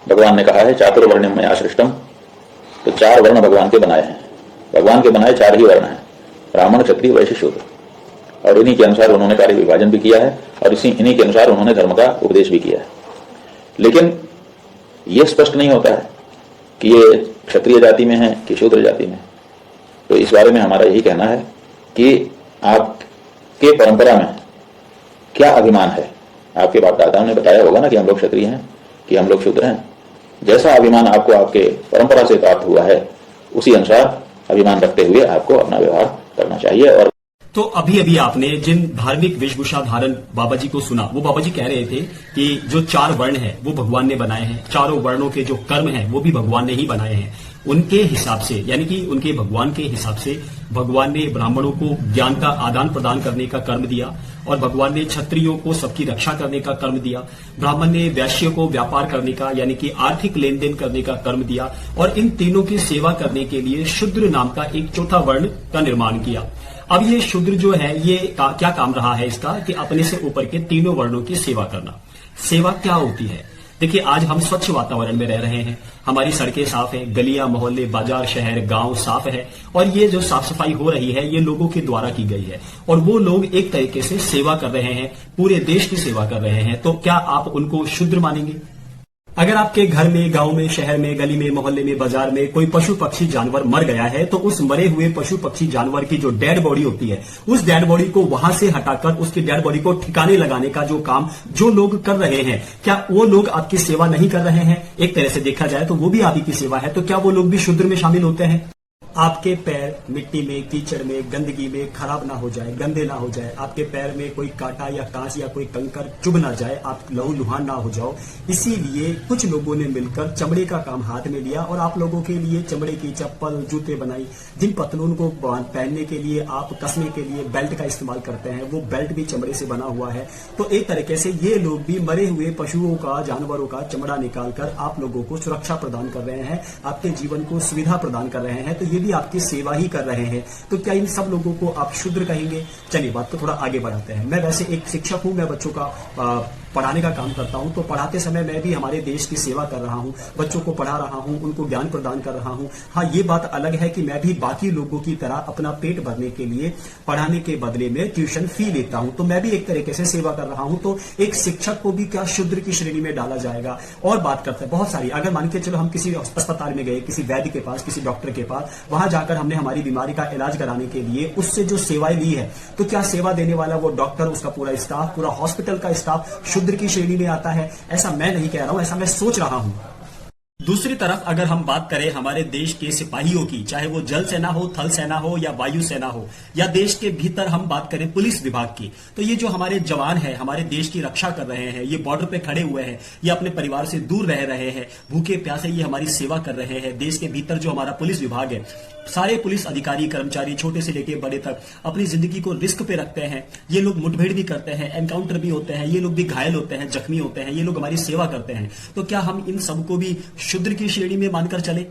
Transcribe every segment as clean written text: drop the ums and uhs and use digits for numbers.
भगवान ने कहा है चातुर्वर्ण्यम मया सृष्टम, तो 4 वर्ण भगवान के बनाए हैं। भगवान के बनाए 4 ही वर्ण हैं, ब्राह्मण, क्षत्रिय, वैश्य, शूद्र, और इन्हीं के अनुसार उन्होंने कार्य विभाजन भी किया है और इन्हीं के अनुसार उन्होंने धर्म का उपदेश भी किया है। लेकिन यह स्पष्ट नहीं होता है कि ये क्षत्रिय जाति में है कि शूद्र जाति में। तो इस बारे में हमारा यही कहना है कि आपके परंपरा में क्या अभिमान है। आपके बाप दादाओं ने बताया होगा ना कि हम लोग क्षत्रिय हैं, कि हम लोग शूद्र हैं। जैसा अभिमान आपको आपके परंपरा से प्राप्त हुआ है, उसी अनुसार अभिमान रखते हुए आपको अपना व्यवहार करना चाहिए। और तो अभी अभी आपने जिन धार्मिक वेशभूषा धारण बाबा जी को सुना, वो बाबा जी कह रहे थे कि जो 4 वर्ण है वो भगवान ने बनाए हैं, चारों वर्णों के जो कर्म हैं वो भी भगवान ने ही बनाए हैं। उनके हिसाब से, यानी कि उनके भगवान के हिसाब से भगवान ने ब्राह्मणों को ज्ञान का आदान प्रदान करने का कर्म दिया, और भगवान ने क्षत्रियों को सबकी रक्षा करने का कर्म दिया, ब्राह्मण ने वैश्य को व्यापार करने का यानी कि आर्थिक लेन देन करने का कर्म दिया, और इन तीनों की सेवा करने के लिए शूद्र नाम का एक चौथा वर्ण का निर्माण किया। अब ये शूद्र जो है ये क्या काम रहा है इसका, कि अपने से ऊपर के तीनों वर्णों की सेवा करना। सेवा क्या होती है? देखिए, आज हम स्वच्छ वातावरण में रह रहे हैं, हमारी सड़कें साफ है, गलियां, मोहल्ले, बाजार, शहर, गांव साफ है, और ये जो साफ सफाई हो रही है ये लोगों के द्वारा की गई है, और वो लोग एक तरीके से सेवा कर रहे हैं, पूरे देश की सेवा कर रहे हैं। तो क्या आप उनको शूद्र मानेंगे? अगर आपके घर में, गांव में, शहर में, गली में, मोहल्ले में, बाजार में कोई पशु पक्षी जानवर मर गया है, तो उस मरे हुए पशु पक्षी जानवर की जो डेड बॉडी होती है, उस डेड बॉडी को वहां से हटाकर उसकी डेड बॉडी को ठिकाने लगाने का जो काम जो लोग कर रहे हैं, क्या वो लोग आपकी सेवा नहीं कर रहे हैं? एक तरह से देखा जाए तो वो भी आप ही की सेवा है। तो क्या वो लोग भी शूद्र में शामिल होते हैं? आपके पैर मिट्टी में, कीचड़ में, गंदगी में खराब ना हो जाए, गंदे ना हो जाए, आपके पैर में कोई कांटा या कांच या कोई कंकर चुभ ना जाए, आप लहूलुहान ना हो जाओ, इसीलिए कुछ लोगों ने मिलकर चमड़े का काम हाथ में लिया और आप लोगों के लिए चमड़े की चप्पल, जूते बनाई। जिन पतलून को पहनने के लिए आप कसने के लिए बेल्ट का इस्तेमाल करते हैं, वो बेल्ट भी चमड़े से बना हुआ है। तो एक तरीके से ये लोग भी मरे हुए पशुओं का, जानवरों का चमड़ा निकालकर आप लोगों को सुरक्षा प्रदान कर रहे हैं, आपके जीवन को सुविधा प्रदान कर रहे हैं। तो ये भी आपकी सेवा ही कर रहे हैं। तो क्या इन सब लोगों को आप शूद्र कहेंगे? चलिए बात को थोड़ा आगे बढ़ाते हैं। मैं वैसे एक शिक्षक हूं, मैं बच्चों का पढ़ाने का काम करता हूं, तो पढ़ाते समय मैं भी हमारे देश की सेवा कर रहा हूं, बच्चों को पढ़ा रहा हूं, उनको ज्ञान प्रदान कर रहा हूं। हाँ, ये बात अलग है कि मैं भी बाकी लोगों की तरह अपना पेट भरने के लिए पढ़ाने के बदले में ट्यूशन फी लेता हूं, तो मैं भी एक तरीके से सेवा कर रहा हूं। तो एक शिक्षक को भी क्या शूद्र की श्रेणी में डाला जाएगा? और बात करते हैं बहुत सारी, अगर मान के चलो हम किसी अस्पताल में गए, किसी वैद्य के पास, किसी डॉक्टर के पास, वहां जाकर हमने हमारी बीमारी का इलाज कराने के लिए उससे जो सेवाएं ली है, तो क्या सेवा देने वाला वो डॉक्टर, उसका पूरा स्टाफ, पूरा हॉस्पिटल का स्टाफ शूद्र की श्रेणी में आता है? ऐसा मैं नहीं कह रहा हूं, ऐसा मैं सोच रहा हूं। दूसरी तरफ अगर हम बात करें हमारे देश के सिपाहियों की, चाहे वो जल सेना हो, थल सेना हो या वायु सेना हो, या देश के भीतर हम बात करें पुलिस विभाग की, तो ये जो हमारे जवान हैं, हमारे देश की रक्षा कर रहे हैं, ये बॉर्डर पे खड़े हुए हैं, ये अपने परिवार से दूर रह रहे हैं, भूखे प्यासे ये हमारी सेवा कर रहे हैं। देश के भीतर जो हमारा पुलिस विभाग है, सारे पुलिस अधिकारी, कर्मचारी, छोटे से लेकर बड़े तक अपनी जिंदगी को रिस्क पे रखते हैं। ये लोग मुठभेड़ भी करते हैं, एनकाउंटर भी होते हैं, ये लोग भी घायल होते हैं, जख्मी होते हैं, ये लोग हमारी सेवा करते हैं। तो क्या हम इन सबको भी शूद्र की श्रेणी में मानकर चले?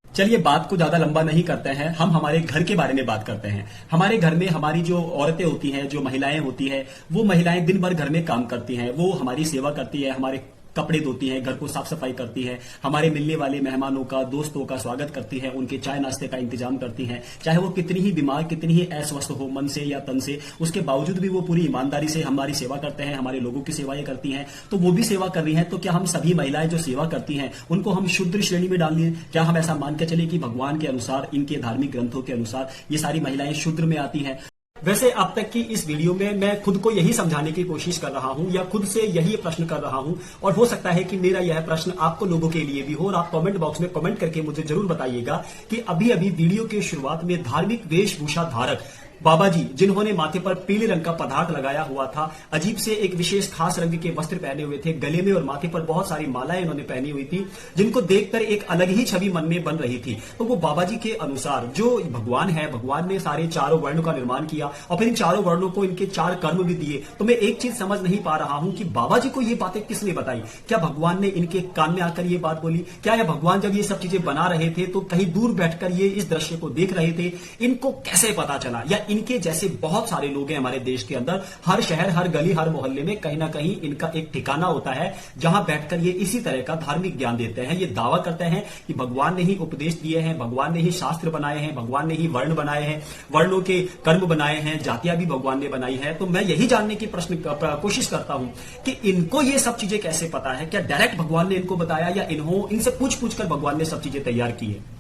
चलिए बात को ज्यादा लंबा नहीं करते हैं, हम हमारे घर के बारे में बात करते हैं। हमारे घर में हमारी जो औरतें होती हैं, जो महिलाएं होती हैं, वो महिलाएं दिन भर घर में काम करती हैं, वो हमारी सेवा करती है, हमारे कपड़े धोती हैं, घर को साफ सफाई करती है, हमारे मिलने वाले मेहमानों का, दोस्तों का स्वागत करती है, उनके चाय नाश्ते का इंतजाम करती हैं। चाहे वो कितनी ही बीमार, कितनी ही अस्वस्थ हो मन से या तन से, उसके बावजूद भी वो पूरी ईमानदारी से हमारी सेवा करते हैं, हमारे लोगों की सेवाएं करती हैं। तो वो भी सेवा कर रही हैं। तो क्या हम सभी महिलाएं जो सेवा करती हैं उनको हम शूद्र श्रेणी में डाल दिए? क्या हम ऐसा मान के चले कि भगवान के अनुसार, इनके धार्मिक ग्रंथों के अनुसार ये सारी महिलाएं शूद्र में आती हैं? वैसे अब तक की इस वीडियो में मैं खुद को यही समझाने की कोशिश कर रहा हूं, या खुद से यही प्रश्न कर रहा हूं, और हो सकता है कि मेरा यह प्रश्न आपको लोगों के लिए भी हो, और आप कमेंट बॉक्स में कमेंट करके मुझे जरूर बताइएगा कि अभी अभी वीडियो के शुरुआत में धार्मिक वेशभूषा धारक बाबा जी, जिन्होंने माथे पर पीले रंग का पदार्थ लगाया हुआ था, अजीब से एक विशेष खास रंग के वस्त्र पहने हुए थे, गले में और माथे पर बहुत सारी मालाएं उन्होंने पहनी हुई थी, जिनको देखकर एक अलग ही छवि मन में बन रही थी। तो वो बाबा जी के अनुसार जो भगवान है, भगवान ने सारे चारों वर्णों का निर्माण किया और फिर इन चारों वर्णों को इनके 4 कर्म भी दिए। तो मैं एक चीज समझ नहीं पा रहा हूं कि बाबा जी को ये बातें किसने बताई? क्या भगवान ने इनके कान में आकर ये बात बोली? क्या यह भगवान जब ये सब चीजें बना रहे थे तो कहीं दूर बैठकर ये इस दृश्य को देख रहे थे? इनको कैसे पता चला, या इनके जैसे बहुत सारे लोग हैं हमारे देश के अंदर। हर शहर, हर गली, हर मोहल्ले में कहीं ना कहीं इनका एक ठिकाना होता है जहां बैठकर ये इसी तरह का धार्मिक ज्ञान देते हैं। ये दावा करते हैं कि भगवान ने ही उपदेश दिए हैं, भगवान ने ही शास्त्र बनाए हैं, भगवान ने ही वर्ण बनाए हैं, वर्णों के कर्म बनाए हैं, जातियां भी भगवान ने बनाई है। तो मैं यही जानने की कोशिश करता हूं कि इनको ये सब चीजें कैसे पता है। क्या डायरेक्ट भगवान ने इनको बताया या इनसे पूछ कर भगवान ने सब चीजें तैयार की है।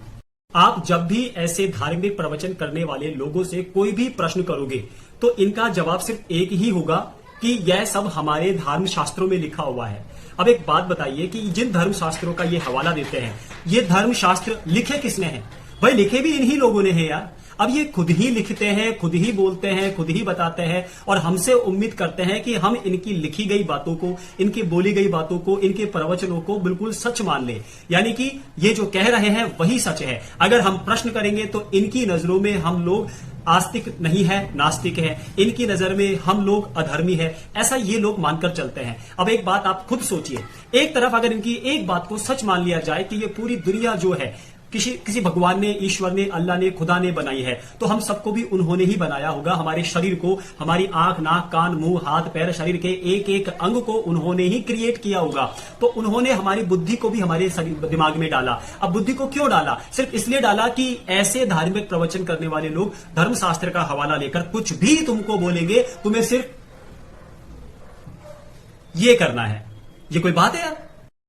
आप जब भी ऐसे धार्मिक प्रवचन करने वाले लोगों से कोई भी प्रश्न करोगे तो इनका जवाब सिर्फ एक ही होगा कि यह सब हमारे धर्म शास्त्रों में लिखा हुआ है। अब एक बात बताइए कि जिन धर्म शास्त्रों का ये हवाला देते हैं, ये धर्म शास्त्र लिखे किसने हैं? भाई लिखे भी इन्हीं लोगों ने हैं यार। अब ये खुद ही लिखते हैं, खुद ही बोलते हैं, खुद ही बताते हैं और हमसे उम्मीद करते हैं कि हम इनकी लिखी गई बातों को, इनकी बोली गई बातों को, इनके प्रवचनों को बिल्कुल सच मान ले, यानी कि ये जो कह रहे हैं वही सच है। अगर हम प्रश्न करेंगे तो इनकी नजरों में हम लोग आस्तिक नहीं है, नास्तिक है, इनकी नजर में हम लोग अधर्मी है, ऐसा ये लोग मानकर चलते हैं। अब एक बात आप खुद सोचिए, एक तरफ अगर इनकी एक बात को सच मान लिया जाए कि ये पूरी दुनिया जो है किसी भगवान ने, ईश्वर ने, अल्लाह ने, खुदा ने बनाई है, तो हम सबको भी उन्होंने ही बनाया होगा। हमारे शरीर को, हमारी आंख, नाक, कान, मुंह, हाथ, पैर, शरीर के एक एक अंग को उन्होंने ही क्रिएट किया होगा। तो उन्होंने हमारी बुद्धि को भी हमारे दिमाग में डाला। अब बुद्धि को क्यों डाला? सिर्फ इसलिए डाला कि ऐसे धार्मिक प्रवचन करने वाले लोग धर्मशास्त्र का हवाला लेकर कुछ भी तुमको बोलेंगे, तुम्हें सिर्फ ये करना है। ये कोई बात है यार?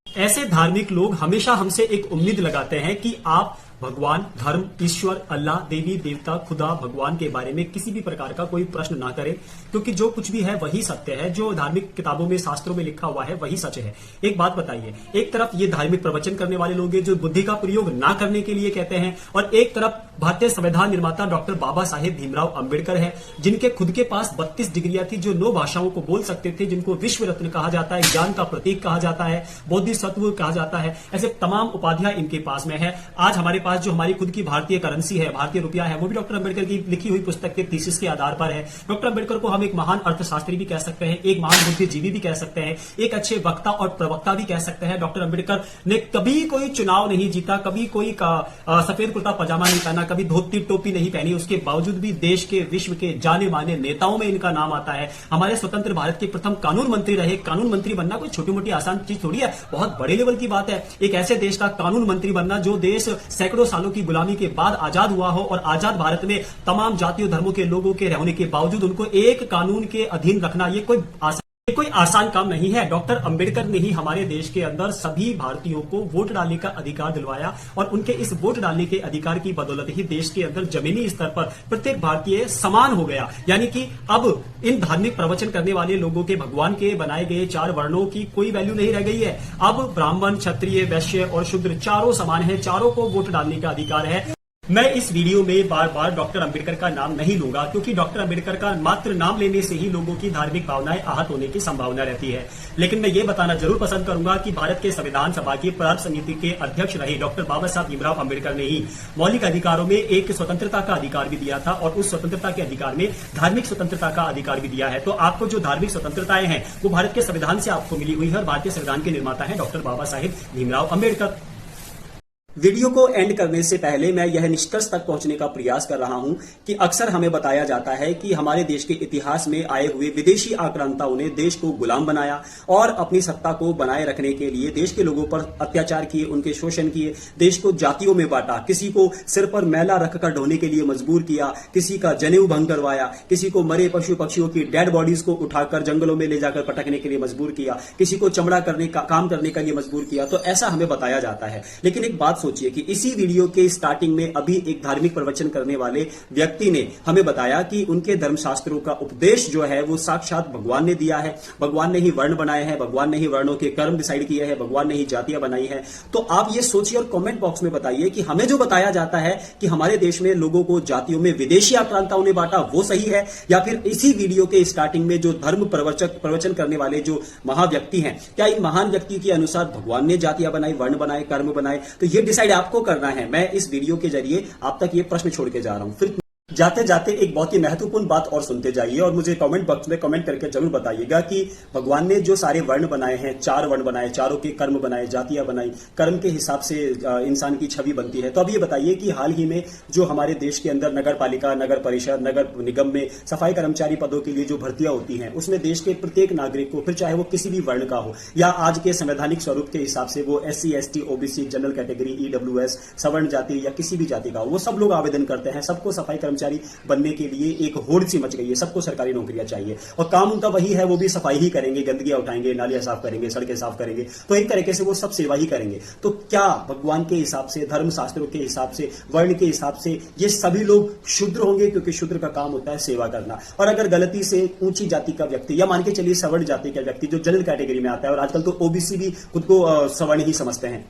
ऐसे धार्मिक लोग हमेशा हमसे एक उम्मीद लगाते हैं कि आप भगवान, धर्म, ईश्वर, अल्लाह, देवी देवता, खुदा, भगवान के बारे में किसी भी प्रकार का कोई प्रश्न ना करें, क्योंकि जो कुछ भी है वही सत्य है। जो धार्मिक किताबों में, शास्त्रों में लिखा हुआ है वही सच है। एक बात बताइए, एक तरफ ये धार्मिक प्रवचन करने वाले लोग हैं जो बुद्धि का प्रयोग ना करने के लिए कहते हैं, और एक तरफ भारतीय संविधान निर्माता डॉक्टर बाबा साहेब भीमराव अंबेडकर है, जिनके खुद के पास 32 डिग्रियां थी, जो 9 भाषाओं को बोल सकते थे, जिनको विश्व रत्न कहा जाता है, ज्ञान का प्रतीक कहा जाता है, बोधिसत्व कहा जाता है। ऐसे तमाम उपाधियां इनके पास में है। आज हमारे पास जो हमारी खुद की भारतीय करेंसी है, भारतीय रुपया है, वो भी डॉक्टर अंबेडकर की लिखी हुई पुस्तक के थीसिस के आधार पर है। डॉक्टर अंबेडकर को हम एक महान अर्थशास्त्री भी कह सकते हैं, एक महान बुद्धिजीवी भी कह सकते हैं, एक अच्छे वक्ता और प्रवक्ता भी कह सकते हैं। डॉक्टर अंबेडकर ने कभी कोई चुनाव नहीं जीता, कभी कोई सफेद कुर्ता पजामा नहीं पहना, कभी धोती टोपी नहीं पहनी, उसके बावजूद भी देश के, विश्व के जाने माने नेताओं में इनका नाम आता है। हमारे स्वतंत्र भारत के प्रथम कानून मंत्री रहे। कानून मंत्री बनना कोई छोटी मोटी आसान चीज थोड़ी है, बहुत बड़े लेवल की बात है। एक ऐसे देश का कानून मंत्री बनना जो देश सैकड़ों सालों की गुलामी के बाद आजाद हुआ हो, और आजाद भारत में तमाम जातियों धर्मों के लोगों के रहने के बावजूद उनको एक कानून के अधीन रखना, ये कोई आसान काम नहीं है। डॉक्टर अंबेडकर ने ही हमारे देश के अंदर सभी भारतीयों को वोट डालने का अधिकार दिलवाया, और उनके इस वोट डालने के अधिकार की बदौलत ही देश के अंदर जमीनी स्तर पर प्रत्येक भारतीय समान हो गया। यानी कि अब इन धार्मिक प्रवचन करने वाले लोगों के भगवान के बनाए गए 4 वर्णों की कोई वैल्यू नहीं रह गई है। अब ब्राह्मण, क्षत्रिय, वैश्य और शूद्र चारों समान है, चारों को वोट डालने का अधिकार है। मैं इस वीडियो में बार बार डॉक्टर अंबेडकर का नाम नहीं लूंगा, क्योंकि डॉक्टर अंबेडकर का मात्र नाम लेने से ही लोगों की धार्मिक भावनाएं आहत होने की संभावना रहती है। लेकिन मैं ये बताना जरूर पसंद करूंगा कि भारत के संविधान सभा की प्रार्थ समिति के अध्यक्ष रहे डॉक्टर बाबा साहब भीमराव अंबेडकर ने ही मौलिक अधिकारों में एक स्वतंत्रता का अधिकार भी दिया था, और उस स्वतंत्रता के अधिकार में धार्मिक स्वतंत्रता का अधिकार भी दिया है। तो आपको जो धार्मिक स्वतंत्रताएं हैं वो भारत के संविधान से आपको मिली हुई है, और भारतीय संविधान के निर्माता है डॉक्टर बाबा साहेब भीमराव अंबेडकर। वीडियो को एंड करने से पहले मैं यह निष्कर्ष तक पहुंचने का प्रयास कर रहा हूं कि अक्सर हमें बताया जाता है कि हमारे देश के इतिहास में आए हुए विदेशी आक्रांताओं ने देश को गुलाम बनाया और अपनी सत्ता को बनाए रखने के लिए देश के लोगों पर अत्याचार किए, उनके शोषण किए, देश को जातियों में बांटा, किसी को सिर पर मैला रखकर ढोने के लिए मजबूर किया, किसी का जनेऊ भंग करवाया, किसी को मरे पशु पक्षियों की डेड बॉडीज को उठाकर जंगलों में ले जाकर पटकने के लिए मजबूर किया, किसी को चमड़ा करने का काम करने के लिए मजबूर किया। तो ऐसा हमें बताया जाता है। लेकिन एक बात सोचिए कि इसी वीडियो के स्टार्टिंग में अभी एक धार्मिक प्रवचन करने वाले व्यक्ति ने हमें बताया कि उनके धर्मशास्त्रों का उपदेश जो है वो साक्षात भगवान ने दिया है, भगवान ने ही वर्ण बनाए हैं, भगवान ने ही वर्णों के कर्म डिसाइड किए हैं, भगवान ने ही जातियां बनाई हैं। तो आप ये सोचिए और कमेंट बॉक्स में बताइए कि हमें जो बताया जाता है कि हमारे देश में लोगों को जातियों में विदेशी आक्रांताओं ने बांटा, वो सही है, या फिर इसी वीडियो के स्टार्टिंग में जो धर्म प्रवचन करने वाले जो महाव्यक्ति हैं, क्या इन महान व्यक्ति के अनुसार भगवान ने जातियां बनाई, वर्ण बनाए, कर्म बनाए? तो ये डिसाइड आपको करना है। मैं इस वीडियो के जरिए आप तक ये प्रश्न छोड़ के जा रहा हूं। फिर जाते जाते एक बहुत ही महत्वपूर्ण बात और सुनते जाइए और मुझे कमेंट बॉक्स में कमेंट करके जरूर बताइएगा कि भगवान ने जो सारे वर्ण बनाए हैं, 4 वर्ण बनाए, चारों के कर्म बनाए, जातियां बनाई, कर्म के हिसाब से इंसान की छवि बनती है। तो अब ये बताइए कि हाल ही में जो हमारे देश के अंदर नगर पालिका, नगर परिषद, नगर निगम में सफाई कर्मचारी पदों के लिए जो भर्तियां होती हैं, उसमें देश के प्रत्येक नागरिक को, फिर चाहे वो किसी भी वर्ण का हो या आज के संवैधानिक स्वरूप के हिसाब से वो SC, ST, OBC, general category, EWS, सवर्ण जाति या किसी भी जाति का हो, वो सब लोग आवेदन करते हैं। सबको सफाई कर्मचारी बनने के लिए एक होड़ सी मच गई है, सबको सरकारी नौकरियां चाहिए और काम उनका वही है, वो भी सफाई ही करेंगे, गंदगियां उठाएंगे, नालियां साफ करेंगे, सड़कें साफ करेंगे। तो एक तरीके से वो सब सेवा ही करेंगे। तो क्या भगवान के हिसाब से, धर्म शास्त्रों के हिसाब से, वर्ण के हिसाब से ये सभी लोग शूद्र होंगे? क्योंकि शूद्र का काम होता है सेवा करना। और अगर गलती से ऊंची जाति का व्यक्ति या मान के चलिए सवर्ण जाति का व्यक्ति जो जनरल कैटेगरी में आता है, और आजकल तो OBC भी खुद को सवर्ण ही समझते हैं,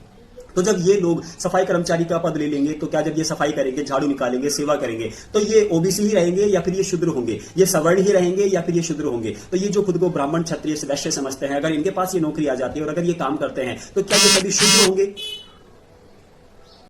तो जब ये लोग सफाई कर्मचारी का पद ले लेंगे तो क्या जब ये सफाई करेंगे, झाड़ू निकालेंगे, सेवा करेंगे, तो ये OBC ही रहेंगे या फिर ये शूद्र होंगे? ये सवर्ण ही रहेंगे या फिर ये शूद्र होंगे? तो ये जो खुद को ब्राह्मण, क्षत्रिय, वैश्य समझते हैं, अगर इनके पास ये नौकरी आ जाती है और अगर ये काम करते हैं तो क्या ये सभी शूद्र होंगे?